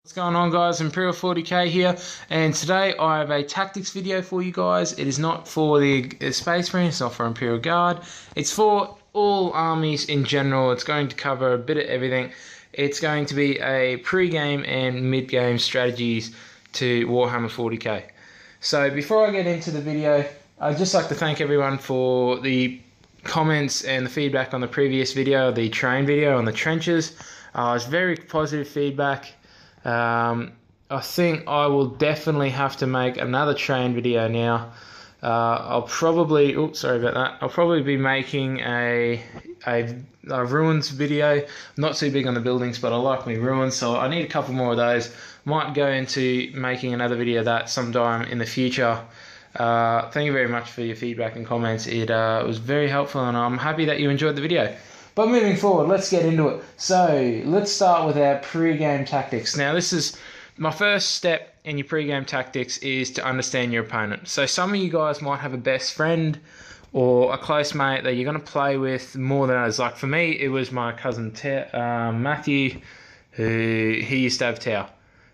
What's going on, guys? Imperial 40k here, and today I have a tactics video for you guys. It is not for the Space Marine, it's not for Imperial Guard, it's for all armies in general. It's going to cover a bit of everything. It's going to be a pre-game and mid-game strategies to Warhammer 40k. So before I get into the video, I'd just like to thank everyone for the comments and the feedback on the previous video, the train video on the trenches. It's very positive feedback. I think I will definitely have to make another train video now. I'll probably, sorry about that. I'll probably be making a ruins video. I'm not too big on the buildings, but I like my ruins, so I need a couple more of those. Might go into making another video of that sometime in the future. Thank you very much for your feedback and comments. It was very helpful, and I'm happy that you enjoyed the video. But moving forward, let's get into it. So let's start with our pre-game tactics. Now, this is my first step in your pre-game tactics is to understand your opponent. So some of you guys might have a best friend or a close mate that you're going to play with more than others. Like for me, it was my cousin Matthew, who he used to have Tau.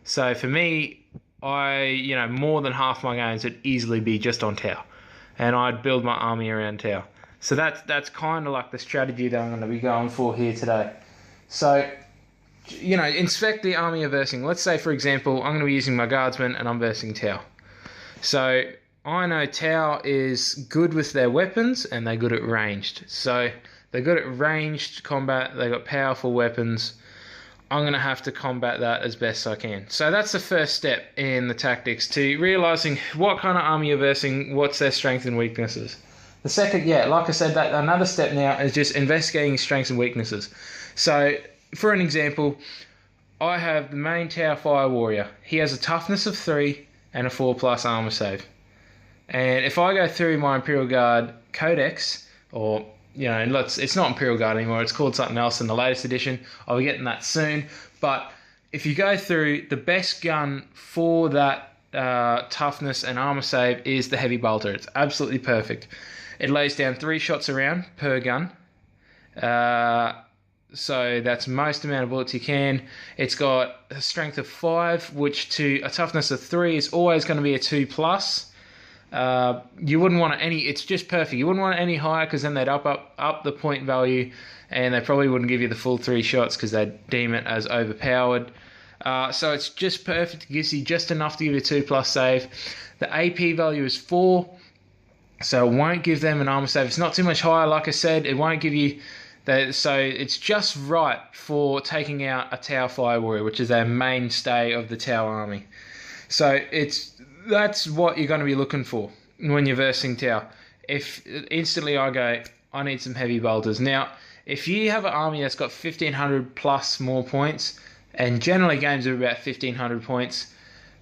So for me, more than half my games would easily be just on Tau, and I'd build my army around Tau. So that's kind of like the strategy that I'm going to be going for here today. So, inspect the army you're versing. Let's say, for example, I'm going to be using my guardsmen and I'm versing Tau. So I know Tau is good with their weapons and they're good at ranged. So they're good at ranged combat. They've got powerful weapons. I'm going to have to combat that as best I can. So that's the first step in the tactics, to realizing what kind of army you're versing, what's their strengths and weaknesses. The second, like I said, that another step now is just investigating strengths and weaknesses. So, for an example, I have the main Tau Fire Warrior. He has a toughness of 3 and a 4+ armor save. And if I go through my Imperial Guard Codex, or, it's not Imperial Guard anymore, it's called something else in the latest edition. I'll be getting that soon. But if you go through, the best gun for that toughness and armor save is the Heavy Bolter. It's absolutely perfect. It lays down 3 shots around per gun. So that's most amount of bullets you can. It's got a strength of 5, which to a toughness of 3 is always going to be a 2+. You wouldn't want it it's just perfect. You wouldn't want it any higher, because then they'd up the point value, and they probably wouldn't give you the full 3 shots because they'd deem it as overpowered. So it's just perfect. It gives you just enough to give you a 2+ save. The AP value is 4. So it won't give them an armor save. It's not too much higher, like I said. It won't give you that. So it's just right for taking out a Tau Fire Warrior, which is their mainstay of the Tau army. So that's what you're going to be looking for when you're versing Tau. If instantly I go, I need some heavy bolters. Now, if you have an army that's got 1,500 plus more points, and generally games are about 1,500 points,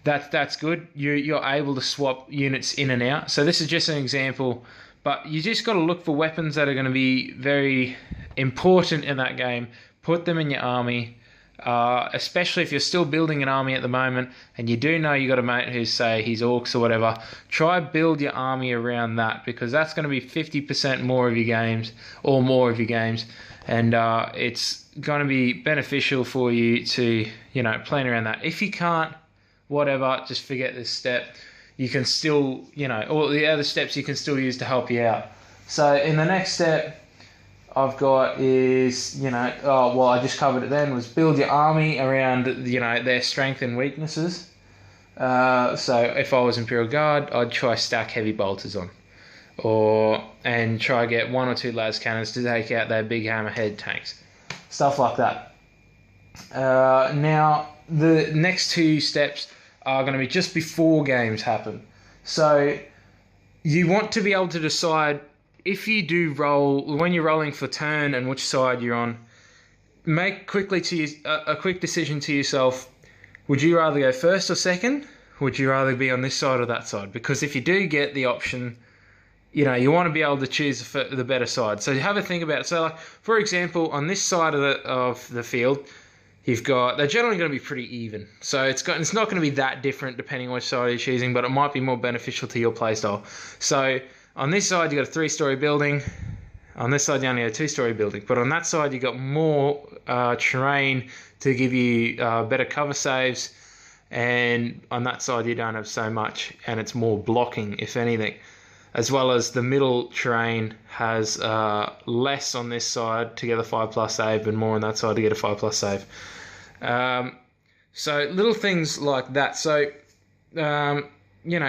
that's good. You're able to swap units in and out. So this is just an example, but you just got to look for weapons that are going to be very important in that game. Put them in your army, especially if you're still building an army at the moment and you do know you got a mate who's, say, he's orcs or whatever. Try build your army around that, because that's going to be 50% more of your games, or more of your games, and it's going to be beneficial for you to plan around that. If you can't, whatever, just forget this step. You can still, all the other steps you can still use to help you out. So in the next step I've got is, I just covered it then, was build your army around, their strength and weaknesses. So if I was Imperial Guard, I'd try stack heavy bolters on, and try get 1 or 2 las cannons to take out their big hammerhead tanks. Stuff like that. Now, the next 2 steps are going to be just before games happen. So you want to be able to decide, if you do roll, when you're rolling for turn and which side you're on, make quickly a quick decision to yourself. Would you rather go first or second? Would you rather be on this side or that side? Because if you do get the option, you want to be able to choose the better side. So have a think about it. So, like, for example, on this side of the field, they're generally going to be pretty even. So it's not going to be that different depending on which side you're choosing, but it might be more beneficial to your playstyle. So on this side, you've got a 3-story building. On this side, you only have a 2-story building, but on that side, you got more terrain to give you better cover saves, and on that side, you don't have so much, and it's more blocking, if anything. As well as the middle terrain has less on this side to get a 5+ save, and more on that side to get a 5+ save. So little things like that. So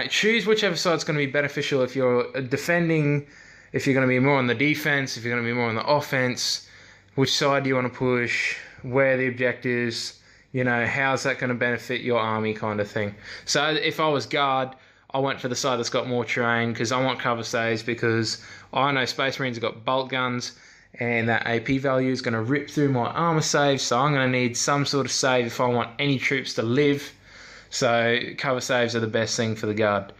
choose whichever side's going to be beneficial if you're defending, if you're going to be more on the defense, if you're going to be more on the offense, which side do you want to push, where are the objectives, how's that going to benefit your army kind of thing. So if I was guard, I went for the side that's got more terrain because I want cover saves, because I know Space Marines have got bolt guns and that AP value is going to rip through my armor save, so I'm going to need some sort of save if I want any troops to live. So cover saves are the best thing for the guard.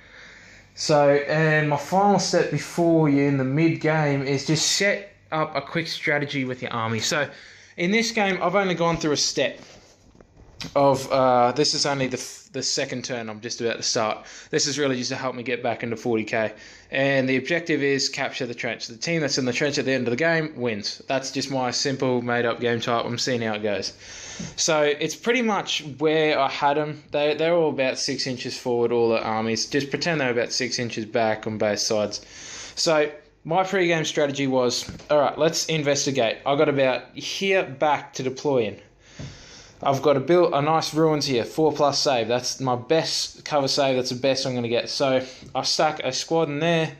So, and my final step before you're in the mid-game is just set up a quick strategy with your army. So in this game, I've only gone through a step of, this is only the second turn I'm just about to start. This is really just to help me get back into 40k. And the objective is capture the trench. The team that's in the trench at the end of the game wins. That's just my simple made-up game type. I'm seeing how it goes. So it's pretty much where I had them. They're all about 6 inches forward, all the armies. Just pretend they're about 6 inches back on both sides. So my pre-game strategy was, alright, let's investigate. I got about here back to deploy in. I've got to build a nice ruins here, 4+ save. That's my best cover save. That's the best I'm going to get. So I stuck a squad in there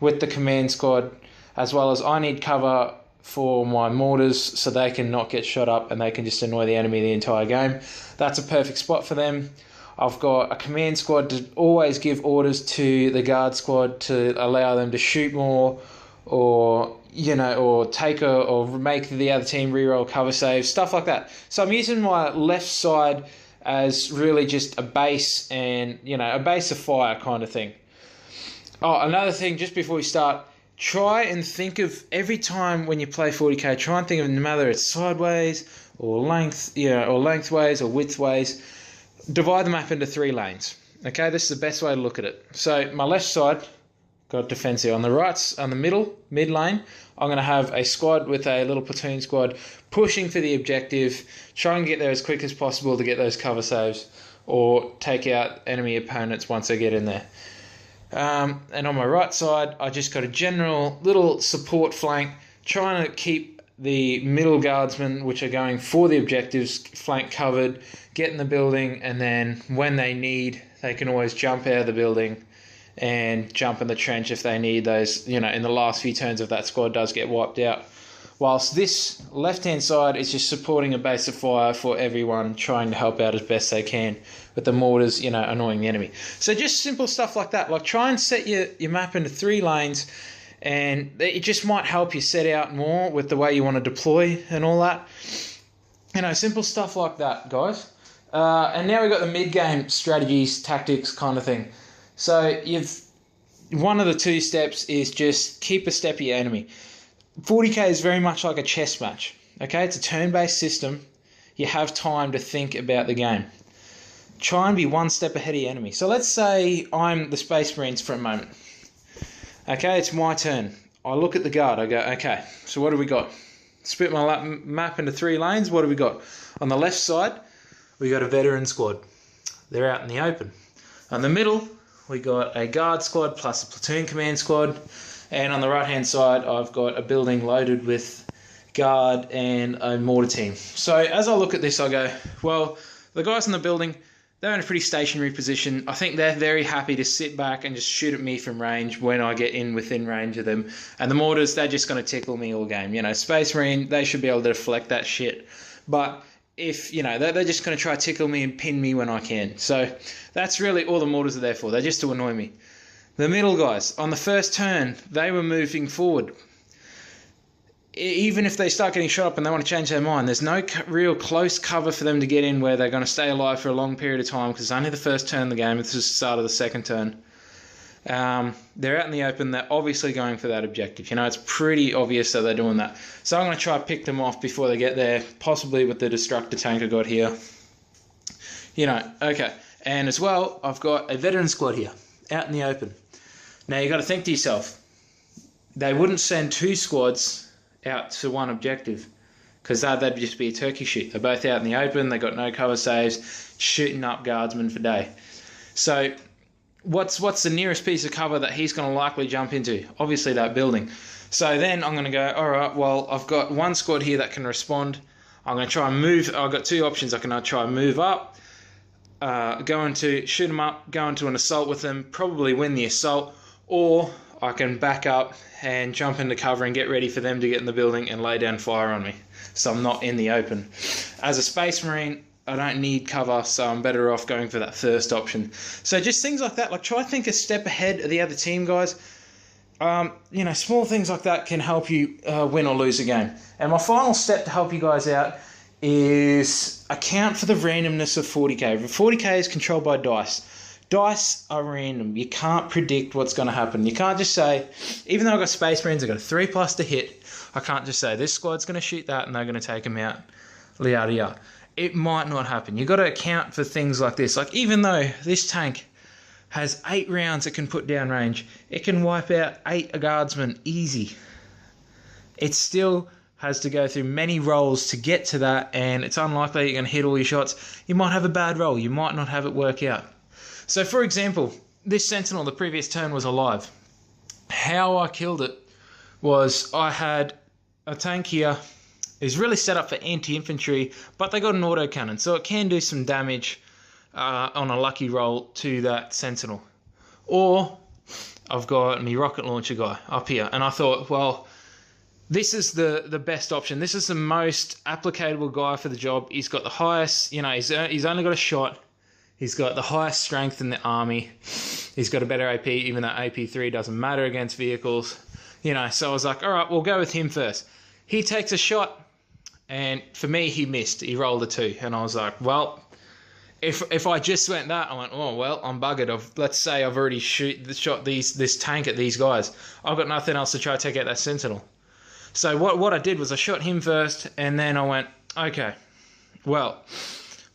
with the command squad, as well as I need cover for my mortars so they can not get shot up and they can just annoy the enemy the entire game. That's a perfect spot for them. I've got a command squad to always give orders to the guard squad to allow them to shoot more, or or take or make the other team reroll cover saves, stuff like that. So I'm using my left side as really just a base, and a base of fire kind of thing. Oh, another thing, just before we start, try and think of every time when you play 40k, try and think of whether it's sideways or length, or lengthways or widthways. Divide the map into 3 lanes. Okay, this is the best way to look at it. So my left side got defense here. On the right, on the mid lane, I'm going to have a squad with a little platoon squad pushing for the objective, try and get there as quick as possible to get those cover saves or take out enemy opponents once they get in there. And on my right side, I just got a general little support flank, trying to keep the middle guardsmen, which are going for the objectives, flank covered, get in the building, and then when they need, they can always jump out of the building and jump in the trench if they need those, in the last few turns if that squad does get wiped out. Whilst this left-hand side is just supporting a base of fire for everyone, trying to help out as best they can with the mortars, annoying the enemy. So just simple stuff like that. Like, try and set your map into 3 lanes, and it just might help you set out more with the way you want to deploy and all that. Simple stuff like that, guys. And now we've got the mid-game strategies, tactics kind of thing. So one of the 2 steps is just keep a step of your enemy. 40k is very much like a chess match. Okay, it's a turn-based system. You have time to think about the game. Try and be 1 step ahead of your enemy. So let's say I'm the Space Marines for a moment. Okay, it's my turn. I look at the guard. I go, okay, so what do we got? Split my map into 3 lanes. What do we got? On the left side, we got a veteran squad. They're out in the open. On the middle, we got a guard squad plus a platoon command squad. And on the right-hand side, I've got a building loaded with guard and a mortar team. So as I look at this, I go, well, the guys in the building, they're in a pretty stationary position. I think they're very happy to sit back and just shoot at me from range when I get within range of them. And the mortars, they're just going to tickle me all game. Space Marine, they should be able to deflect that shit. But if, they're just going to try to tickle me and pin me when I can. So that's really all the mortars are there for. They're just to annoy me. The middle guys, on the first turn, they were moving forward. Even if they start getting shot up and they want to change their mind, there's no real close cover for them to get in where they're going to stay alive for a long period of time, because it's only the first turn of the game. It's just the start of the second turn. They're out in the open. They're obviously going for that objective. It's pretty obvious that they're doing that. So I'm going to try to pick them off before they get there, possibly with the destructor tank I got here. Okay. And as well, I've got a veteran squad here, out in the open. Now, you've got to think to yourself, they wouldn't send 2 squads out to one objective, because that'd just be a turkey shoot. They're both out in the open, they got no cover saves, shooting up guardsmen for day. So what's the nearest piece of cover that he's going to likely jump into? Obviously that building. So then I'm going to go, all right, well, I've got 1 squad here that can respond. I'm going to try and move. I've got 2 options. I can try and move up, go into, shoot them up, go into an assault with them, probably win the assault, or I can back up and jump into cover and get ready for them to get in the building and lay down fire on me, so I'm not in the open. As a Space Marine, I don't need cover, so I'm better off going for that first option. So just things like that, like try to think a step ahead of the other team, guys. You know, small things like that can help you win or lose a game. And my final step to help you guys out is account for the randomness of 40k. 40k is controlled by dice. Dice are random. You can't predict what's going to happen. You can't just say, even though I've got Space Marines, I've got a 3+ to hit, I can't just say this squad's going to shoot that and they're going to take them out. Yada yada. It might not happen. You've got to account for things like this. Like, even though this tank has 8 rounds it can put down range, it can wipe out 8 guardsmen easy. It still has to go through many rolls to get to that, and it's unlikely you're going to hit all your shots. You might have a bad roll. You might not have it work out. So, for example, this Sentinel, the previous turn, was alive. How I killed it was I had a tank here. It's really set up for anti-infantry, but they got an autocannon, so it can do some damage on a lucky roll to that Sentinel. Or I've got my rocket launcher guy up here, and I thought, well, this is the best option. This is the most applicable guy for the job. He's got the highest, you know, he's only got a shot. He's got the highest strength in the army. He's got a better AP, even though AP3 doesn't matter against vehicles. You know, so I was like, all right, we'll go with him first. He takes a shot, and for me, he missed. He rolled a 2, and I was like, well, if I just went that, I went, oh, well, I'm buggered. Let's say I've already shot this tank at these guys. I've got nothing else to try to take out that Sentinel. So what I did was I shot him first, and then I went, okay, well,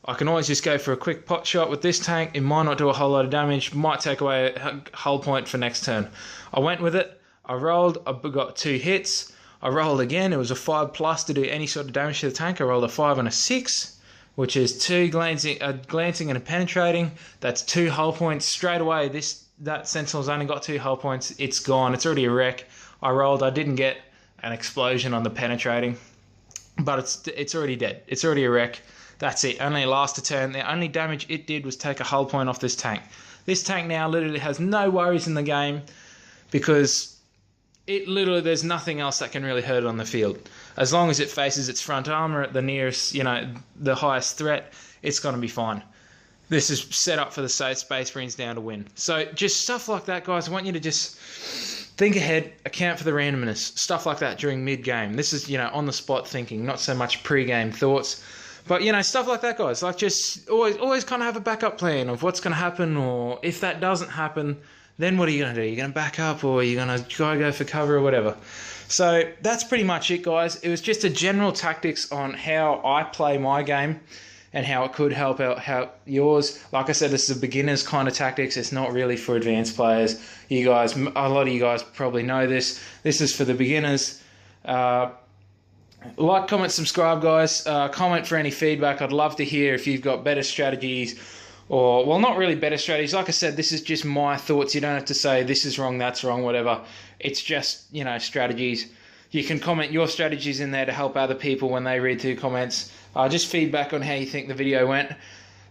I can always just go for a quick pot shot with this tank. It might not do a whole lot of damage, might take away a hull point for next turn. I went with it. I rolled. I got 2 hits. I rolled again. It was a 5+ to do any sort of damage to the tank. I rolled a 5 and a 6, which is 2 glancing and a penetrating. That's 2 hull points straight away. That Sentinel's only got 2 hull points. It's gone. It's already a wreck. I rolled. I didn't get an explosion on the penetrating, but it's already dead. It's already a wreck. That's it. Only lasts a turn. The only damage it did was take a hull point off this tank. This tank now literally has no worries in the game, because there's nothing else that can really hurt it on the field. As long as it faces its front armor at the nearest, you know, the highest threat, it's going to be fine. This is set up for the Space Marines down to win. So just stuff like that, guys. I want you to just think ahead, account for the randomness, stuff like that during mid-game. This is, you know, on-the-spot thinking, not so much pre-game thoughts. But, you know, stuff like that, guys. Like, just always kind of have a backup plan of what's going to happen, or if that doesn't happen, then what are you going to do? You're going to back up, or you're going to try to go for cover or whatever. So that's pretty much it, guys. It was just a general tactics on how I play my game and how it could help yours. Like I said, this is a beginner's kind of tactics. It's not really for advanced players. You guys, a lot of you guys probably know this. This is for the beginners. Like, comment, subscribe, guys. Comment for any feedback. I'd love to hear if you've got better strategies, or, well, not really better strategies. Like I said, this is just my thoughts. You don't have to say this is wrong, that's wrong, whatever. It's just, you know, strategies. You can comment your strategies in there to help other people when they read through comments. Just feedback on how you think the video went.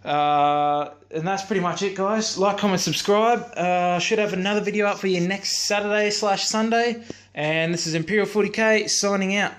And that's pretty much it, guys. Like, comment, subscribe. Should have another video up for you next Saturday/Sunday. And this is Imperial 40k signing out.